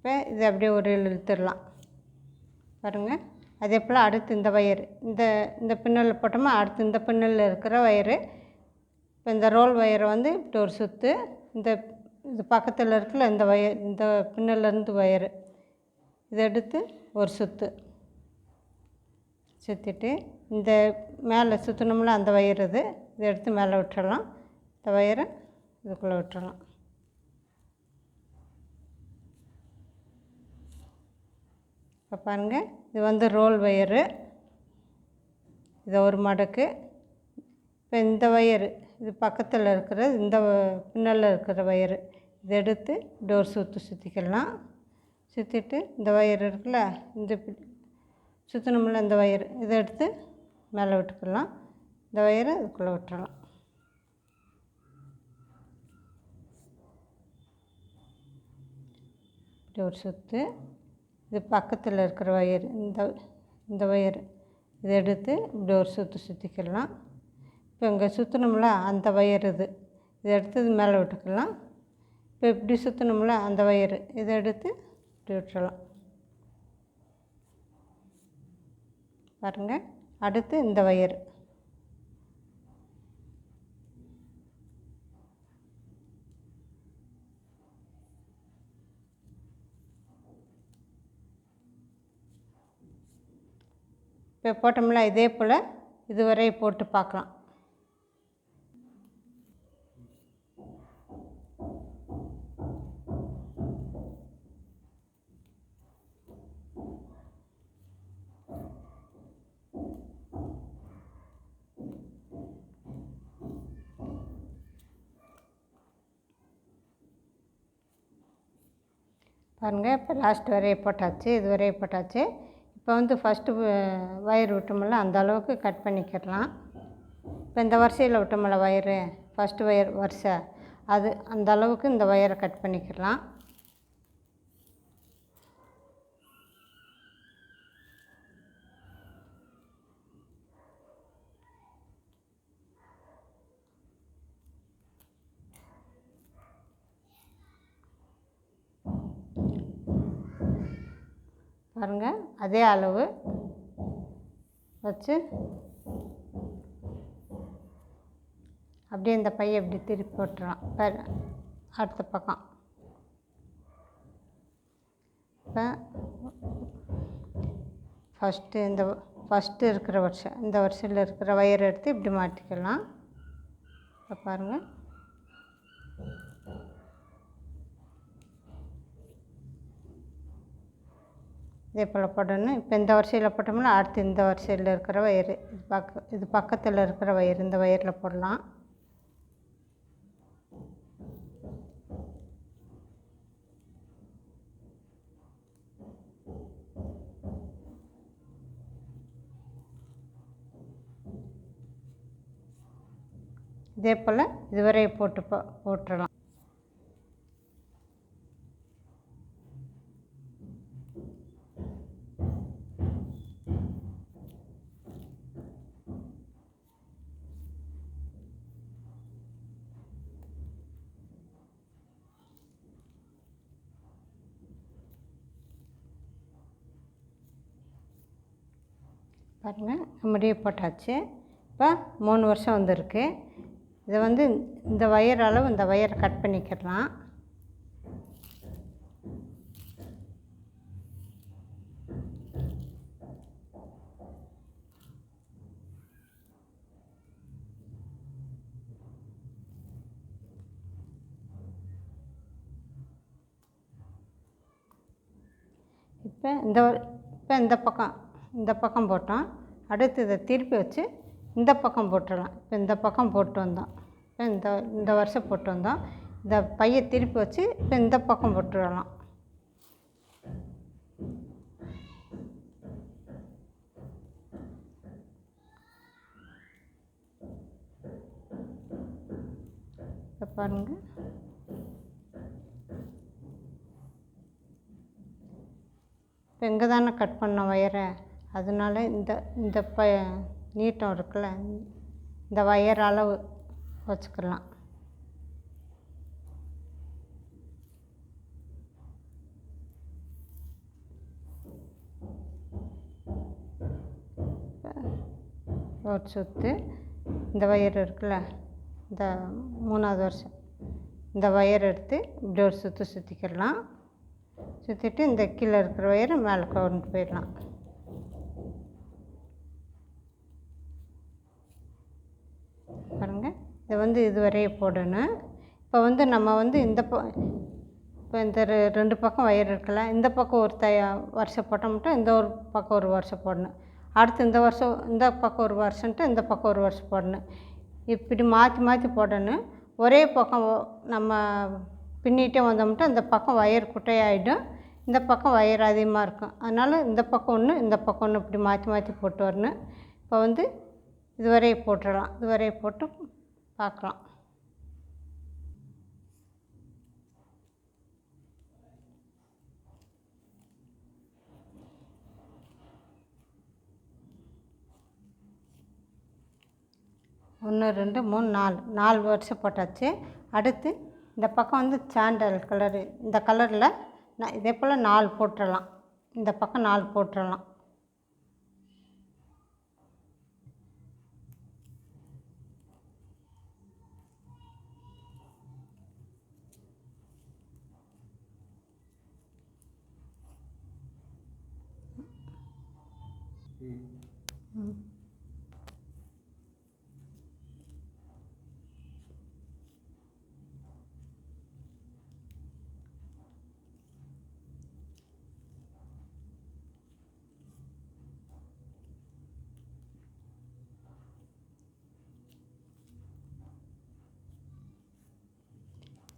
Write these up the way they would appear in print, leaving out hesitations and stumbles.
இப்போ இது அப்படியே ஒரு இழுத்துடலாம் பாருங்கள். அதே போல் அடுத்து இந்த வயர் இந்த பின்னலில் போட்டோமா, அடுத்து இந்த பின்னலில் இருக்கிற வயரு. இப்போ இந்த ரோல் வயரை வந்து இப்படி ஒரு சுற்று, இது பக்கத்தில் இருக்குல்ல இந்த பின்னலேருந்து வயரு இதை எடுத்து ஒரு சுற்றிட்டு இந்த மேலே சுற்றணும்ல அந்த வயர் இதை எடுத்து மேலே விட்டுறலாம். இந்த வயரை இதுக்குள்ளே விட்டுறலாம். இப்போ பாருங்கள், இது வந்து ரோல் வயரு, இதை ஒரு மடக்கு. இப்போ இந்த வயரு இது பக்கத்தில் இருக்கிற இந்த பின்னலில் இருக்கிற வயரு இதை எடுத்து இப்படி ஒரு சுற்றிக்கலாம். சுற்றிட்டு இந்த வயர் இருக்குல்ல, இந்த சுற்றணும்ல இந்த வயர் இதை எடுத்து மேலே விட்டுக்கலாம். இந்த வயரை இதுக்குள்ளே விட்டுறலாம். இப்படி ஒரு சுற்று. இது பக்கத்தில் இருக்கிற வயர் இந்த வயர் இதை எடுத்து இப்படி ஒரு சுற்றிக்கலாம். இப்போ இங்கே சுற்றணும்ல அந்த வயர் இதை எடுத்து இது மேலே விட்டுக்கலாம். இப்போ இப்படி சுற்றணும்ல அந்த வயர் இதை எடுத்து இப்படி விட்டுறலாம். பாருங்கள், அடுத்து இந்த வயர் இப்போ போட்டோம்ல, இதே போல் இதுவரை போட்டு பார்க்கலாம். பாருங்கள், இப்போ லாஸ்ட் வரையை போட்டாச்சு, இது வரையை போட்டாச்சு. இப்போ வந்து ஃபஸ்ட்டு வயர் விட்டோம்ல அந்த அளவுக்கு கட் பண்ணிக்கிடலாம். இப்போ இந்த வரிசையில் விட்டோம்ல வயரு, ஃபஸ்ட்டு வயர் வரிசை அந்த அளவுக்கு இந்த வயரை கட் பண்ணிக்கிடலாம். பாருங்கள், அதே அளவு வச்சு அப்படியே இந்த பையை இப்படி திருப்பி போட்டுடலாம். அடுத்த பக்கம் இப்போ ஃபஸ்ட்டு இருக்கிற வருஷம் இந்த வருஷத்தில் இருக்கிற வயரை எடுத்து இப்படி மாட்டிக்கலாம். இப்போ பாருங்கள், இதே போல் போடணும். இப்போ இந்த வரிசையில் போட்டோம்னா அடுத்து இந்த வரிசையில் இருக்கிற வயர் இது பக்கத்தில் இருக்கிற வயர் இந்த வயரில் போடலாம். இதே போல் இதுவரை போட்டுடலாம். பாருங்கள், நம்முடைய போட்டாச்சு. இப்போ 3 வருஷம் வந்திருக்கு. இதை வந்து இந்த வயர் அளவு இந்த வயரை கட் பண்ணிக்கிடலாம். இப்போ இந்த பக்கம் போட்டோம். அடுத்து இதை திருப்பி வச்சு இந்த பக்கம் போட்டுடலாம். இப்போ இந்த பக்கம் போட்டு வந்தோம். இப்போ இந்த வருஷம் போட்டு வந்தோம். இந்த பையை திருப்பி வச்சு இப்போ இந்த பக்கம் போட்டுடலாம். இப்போ பாருங்கள், இப்போ இங்கே தானே கட் பண்ண வயரை, அதனால இந்த நீட்டம் இருக்குல்ல, இந்த வயர் அளவு வச்சுக்கலாம். ஒரு சுற்று இந்த ஒயர் இருக்குல்ல, இந்த 3வது வருஷம் இந்த ஒயர் எடுத்து இப்படி ஒரு சுற்று சுற்றிக்கிடலாம். சுற்றிட்டு இந்த கீழே இருக்கிற ஒயரை மேலே கொண்டு போயிடலாம். பாருங்கள், இதை இதுவரையே போடணும். இப்போ நம்ம இப்போ இந்த 2 பக்கம் ஒயர் இருக்குல்ல, இந்த பக்கம் ஒரு வருஷம் போட்டால் மட்டும் இந்த ஒரு பக்கம் ஒரு வருஷம் போடணும். அடுத்து இந்த பக்கம் ஒரு வருஷன்ட்டு இந்த பக்கம் ஒரு வருஷம் போடணும். இப்படி மாற்றி மாற்றி போடணும். ஒரே பக்கம் நம்ம பின்னிகிட்டே வந்தோம்னா இந்த பக்கம் ஒயர் குட்டையாகிடும், இந்த பக்கம் ஒயர் அதிகமாக இருக்கும். அதனால் இந்த பக்கம் ஒன்று இந்த பக்கம் ஒன்று இப்படி மாற்றி மாற்றி போட்டு வரணும். இப்போ இதுவரையே போட்டுடலாம். இதுவரையே போட்டு பார்க்கலாம். ஒன்று 2 3 4 வருஷம் போட்டாச்சு. அடுத்து இந்த பக்கம் சாண்டல் கலரு, இந்த கலரில் இதே போல் 4 போட்டுடலாம். இந்த பக்கம் 4 போட்டுடலாம்.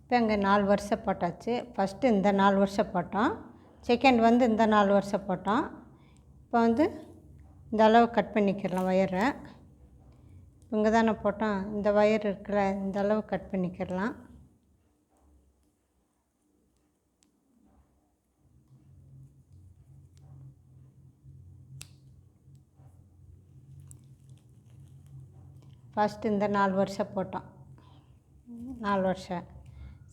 இப்போ இங்கே 4 வருஷம் போட்டாச்சு. ஃபஸ்ட்டு இந்த 4 வருஷம் போட்டோம், செகண்ட் இந்த 4 வருஷம் போட்டோம். இப்போ இந்த அளவு கட் பண்ணிக்கிறலாம் ஒயரை. இங்கே தானே போட்டோம், இந்த ஒயர் இருக்குல்ல, இந்த அளவு கட் பண்ணிக்கிறலாம். ஃபஸ்ட்டு இந்த 4 வருஷம் போட்டோம், 4 வருஷம்.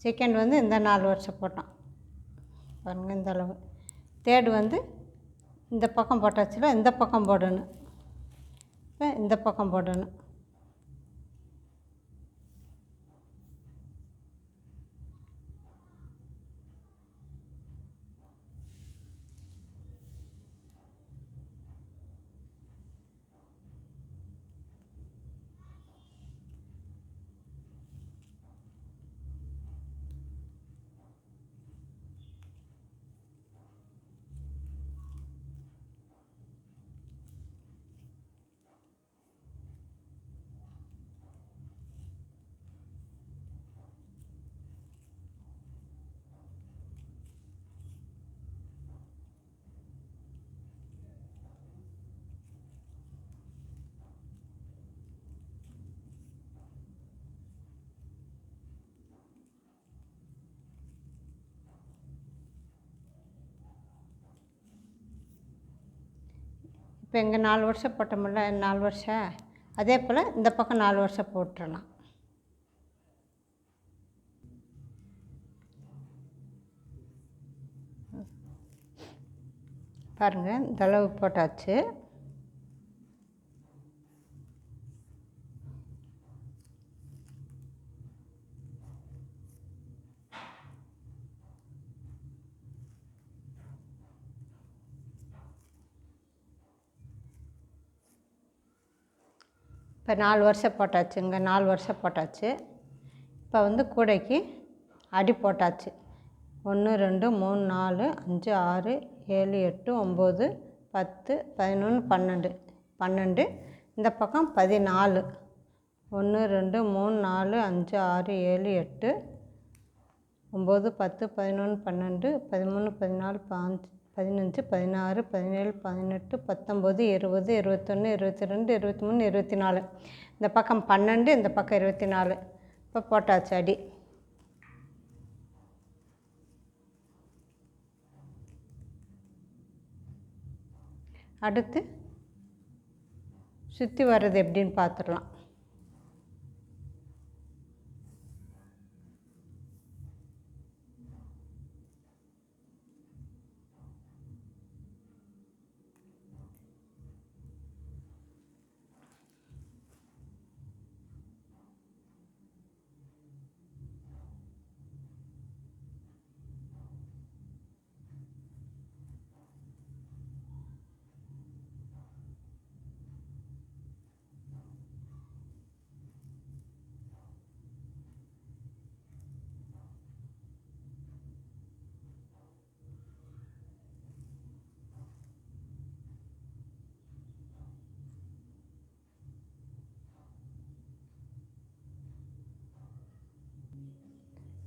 செகண்ட் இந்த 4 வருஷம் போட்டோம். பாருங்கள், இந்த அளவு. தேர்டு இந்த பக்கம் போட்டாச்சுல, இந்த பக்கம் போடணும். இப்போ இந்த பக்கம் போடணும். இப்போ இங்கே 4 வருஷம் போட்டோம்ல, 4 வருஷம், அதே போல் இந்த பக்கம் 4 வருஷம் போட்டுடலாம். பாருங்கள், இந்த அளவு போட்டாச்சு. இப்போ 4 வருஷம் போட்டாச்சு, இங்கே 4 வருஷம் போட்டாச்சு. இப்போ கூடைக்கு அடி போட்டாச்சு. 1 2 3 4 5 6 7 8 9 10 11 12 12. இந்த பக்கம் 14. 1 2 3 4 5 6 7 8 9 10 11 12 13 14 15 16 17 18 19 20 21 22 23 24. இந்த பக்கம் 12, இந்த பக்கம் 24. இப்போ போட்டாச்சு அடி. அடுத்து சுற்றி வர்றது எப்படின்னு பார்த்துடலாம்.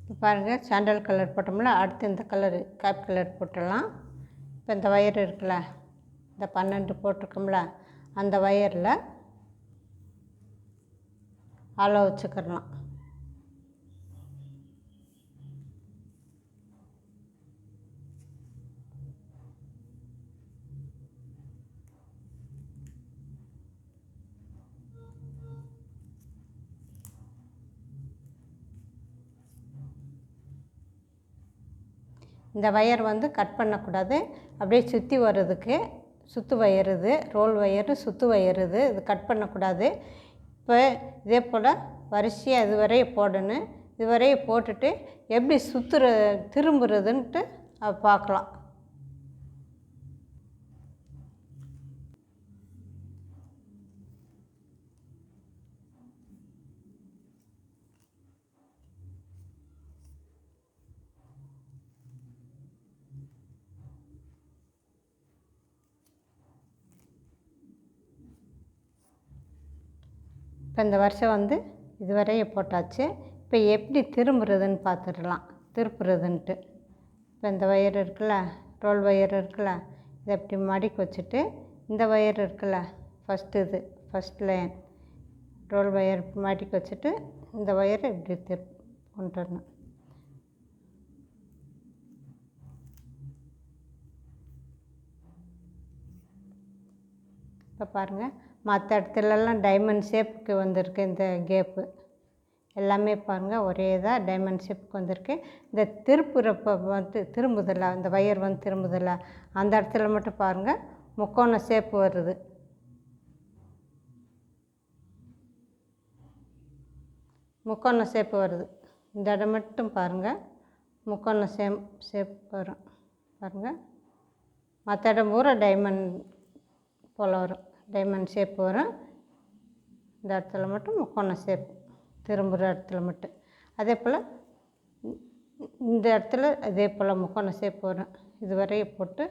இப்போ பாருங்கள், சாண்டல் கலர் போட்டோம்ல, அடுத்து இந்த கலரு காப்பி கலர் போட்டுடலாம். இப்போ இந்த ஒயர் இருக்குல்ல, இந்த 12 போட்டிருக்கோம்ல, அந்த ஒயரில் அளவு வச்சுக்கிறலாம். இந்த ஒயர் வந்து கட் பண்ணக்கூடாது, அப்படியே சுற்றி வர்றதுக்கு சுற்று ஒயர் இது, ரோல் ஒயரு சுற்று ஒயர் இது கட் பண்ணக்கூடாது. இப்போ இதே போல் வரிசையாக இதுவரைய போடணும். இதுவரைய போட்டுட்டு எப்படி திரும்புறதுன்ட்டு பார்க்கலாம். இப்போ இந்த வருஷம் வந்து இதுவரைய போட்டாச்சு. இப்போ எப்படி திரும்புறதுன்னு பார்த்துடலாம், திருப்புறதுன்ட்டு. இப்போ இந்த ஒயர் இருக்குல்ல, ரோல் ஒயர் இருக்குல்ல, இதை இப்படி மடிக்கு வச்சுட்டு இந்த ஒயர் இருக்குல்ல, ஃபஸ்ட் லைன் ரோல் ஒயர் மடிக்கு வச்சுட்டு இந்த ஒயரை இப்படி கொண்டு வரணும். இப்போ பாருங்கள், மற்ற இடத்துலலாம் டைமண்ட் ஷேப்புக்கு வந்திருக்கு. இந்த கேப்பு எல்லாமே பாருங்கள் ஒரே இதாக டைமண்ட் ஷேப்புக்கு வந்திருக்கு. இந்த திருப்புறப்போ வந்து திரும்புதில்ல, இந்த ஒயர் வந்து திரும்புதில்ல, அந்த இடத்துல மட்டும் பாருங்கள் முக்கோண ஷேப்பு வருது. முக்கோண ஷேப்பு வருது. இந்த இடம் மட்டும் பாருங்கள் முக்கோண ஷேப் வரும் பாருங்கள். மற்ற இடம் பூரா டைமண்ட் போல் வரும், டைமண்ட் ஷேப் வரும். இந்த இடத்துல மட்டும் முக்கோண ஷேப் திரும்புகிற இடத்துல மட்டும். அதே போல் இந்த இடத்துல அதே போல் முக்கோண ஷேப் வரும். இதுவரைய போட்டு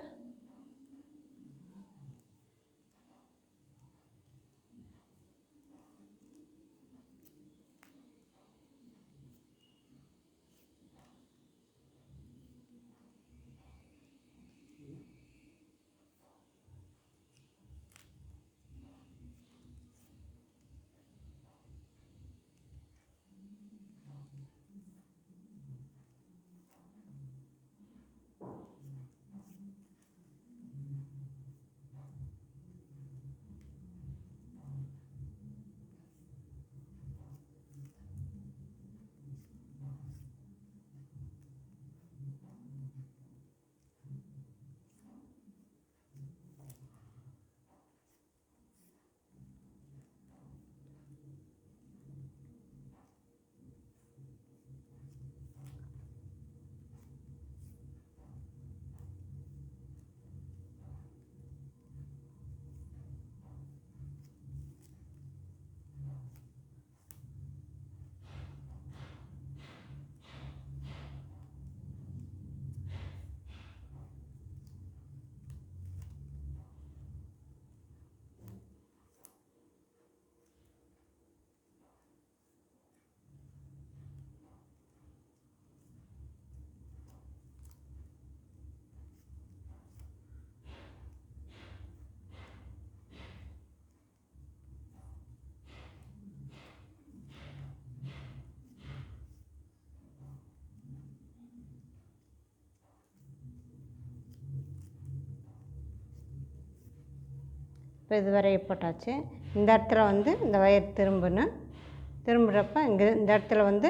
இப்போ இதுவரைய போட்டாச்சு. இந்த இடத்துல வந்து இந்த ஒயர் திரும்புகிறப்ப இங்கே இந்த இடத்துல வந்து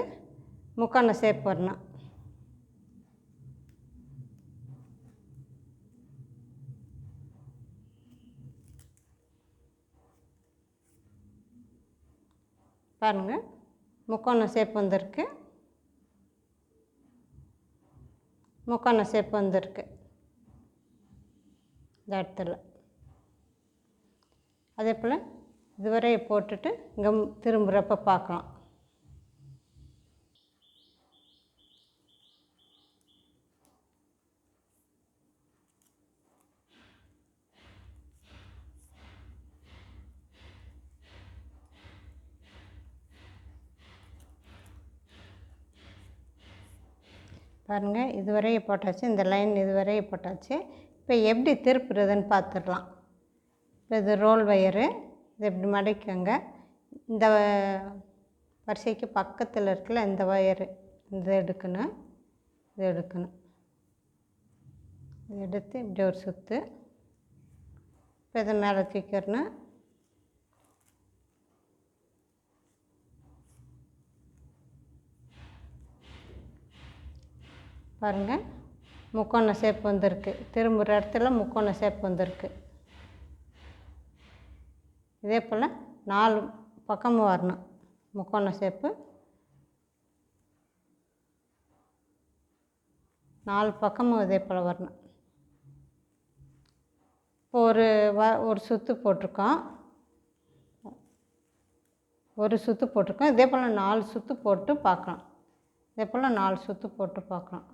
முக்கோண ஷேப் வரணும். பாருங்கள் முக்கோண ஷேப் வந்திருக்கு, முக்கோண ஷேப் வந்திருக்கு இந்த இடத்துல. அதே போல் இதுவரை போட்டுட்டு இங்கே திரும்புகிறப்ப பார்க்கலாம். பாருங்கள், இதுவரையே போட்டாச்சு. இந்த லைன் இதுவரையே போட்டாச்சு. இப்போ எப்படி திருப்புறதுன்னு பார்த்துடலாம். இப்போ இது ரோல் ஒயரு. இது இப்படி மடக்கிக்கோங்க. இந்த வரிசைக்கு பக்கத்தில் இருக்குல்ல இந்த ஒயரு, இது எடுக்கணும். இது எடுத்து இப்படி ஒரு சுற்று. இப்போ இதை மேலே தூக்கிடணும். பாருங்கள், முக்கோண ஷேப் வந்திருக்கு. திரும்புகிற இடத்துல முக்கோண ஷேப் வந்திருக்கு. இதே போல் 4 பக்கமும் வரணும் முக்கோண ஷேப்பு. 4 பக்கமும் இதே போல் வரணும். இப்போ ஒரு சுற்று போட்டிருக்கோம். இதே போல் 4 சுற்று போட்டு பார்க்கலாம். இதே போல் 4 சுற்று போட்டு பார்க்கலாம்.